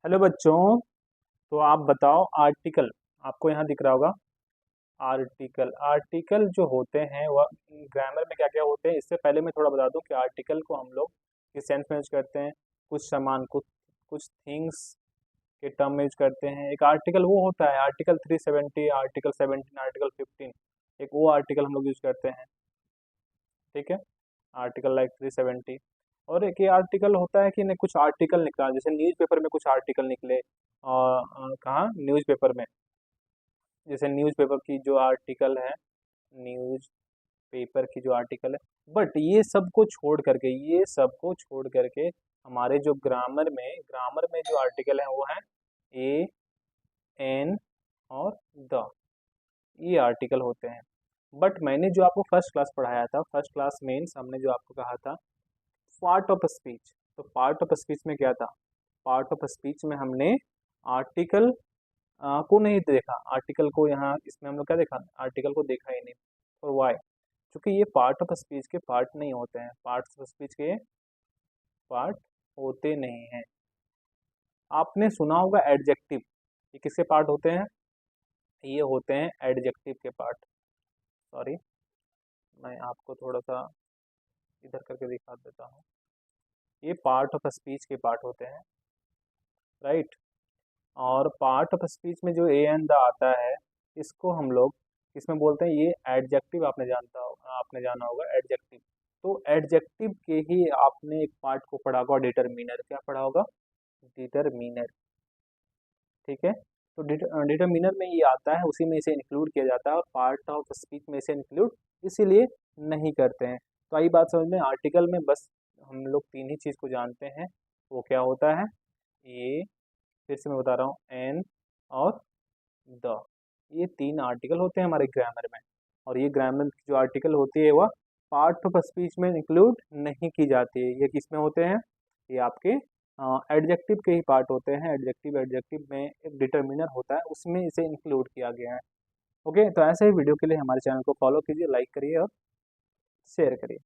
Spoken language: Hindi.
हेलो बच्चों। तो आप बताओ आर्टिकल आपको यहाँ दिख रहा होगा। आर्टिकल आर्टिकल जो होते हैं वह ग्रामर में क्या क्या होते हैं, इससे पहले मैं थोड़ा बता दूं कि आर्टिकल को हम लोग किस सेंस में यूज करते हैं। कुछ सामान कुछ थिंग्स के टर्म में यूज करते हैं। एक आर्टिकल वो होता है आर्टिकल 370, आर्टिकल 17, आर्टिकल 15। एक वो आर्टिकल हम लोग यूज करते हैं। ठीक है, आर्टिकल लाइक 370। और एक ये आर्टिकल होता है कि नहीं, कुछ आर्टिकल निकला जैसे न्यूज़पेपर में कुछ आर्टिकल निकले और कहाँ न्यूज़पेपर में, जैसे न्यूज़पेपर की जो आर्टिकल है, न्यूज़ पेपर की जो आर्टिकल है। बट ये सब को छोड़ करके हमारे जो ग्रामर में जो आर्टिकल है वो है ए, एन और द। ये आर्टिकल होते हैं। बट मैंने जो आपको फर्स्ट क्लास पढ़ाया था, फर्स्ट क्लास मेंस, हमने जो आपको कहा था पार्ट ऑफ स्पीच। तो पार्ट ऑफ स्पीच में क्या था? पार्ट ऑफ स्पीच में हमने आर्टिकल को नहीं देखा। आर्टिकल को यहाँ इसमें हम लोग क्या देखा? आर्टिकल को देखा ही नहीं। और वाई? क्योंकि ये पार्ट ऑफ स्पीच के पार्ट नहीं होते हैं। पार्ट्स ऑफ स्पीच के पार्ट होते नहीं हैं। आपने सुना होगा एडजेक्टिव। ये किसके पार्ट होते हैं? ये होते हैं एडजेक्टिव के पार्ट। सॉरी, मैं आपको थोड़ा सा इधर करके दिखा देता हूँ। ये पार्ट ऑफ स्पीच के पार्ट होते हैं, राइट। और पार्ट ऑफ स्पीच में जो ए एंड द आता है, इसको हम लोग इसमें बोलते हैं ये एडजेक्टिव। आपने जाना होगा एडजेक्टिव। तो एडजेक्टिव के ही आपने एक पार्ट को पढ़ा होगा, डिटरमिनर। क्या पढ़ा होगा? डिटरमिनर। ठीक है। तो डिटरमिनर में ये आता है, उसी में इसे इंक्लूड किया जाता है, और पार्ट ऑफ स्पीच में इसे इंक्लूड इसीलिए नहीं करते हैं। तो आई बात समझ में? आर्टिकल में बस हम लोग तीन ही चीज़ को जानते हैं। वो क्या होता है? ए, फिर से मैं बता रहा हूँ, एन और द। ये तीन आर्टिकल होते हैं हमारे ग्रामर में। और ये ग्रामर की जो आर्टिकल होती है वह पार्ट ऑफ स्पीच में इंक्लूड नहीं की जाती है। ये किस में होते हैं? ये आपके एडजेक्टिव के ही पार्ट होते हैं। एडजेक्टिव में एक डिटरमिनर होता है, उसमें इसे इंक्लूड किया गया है। ओके, तो ऐसे ही वीडियो के लिए हमारे चैनल को फॉलो कीजिए, लाइक करिए और शेयर करिए।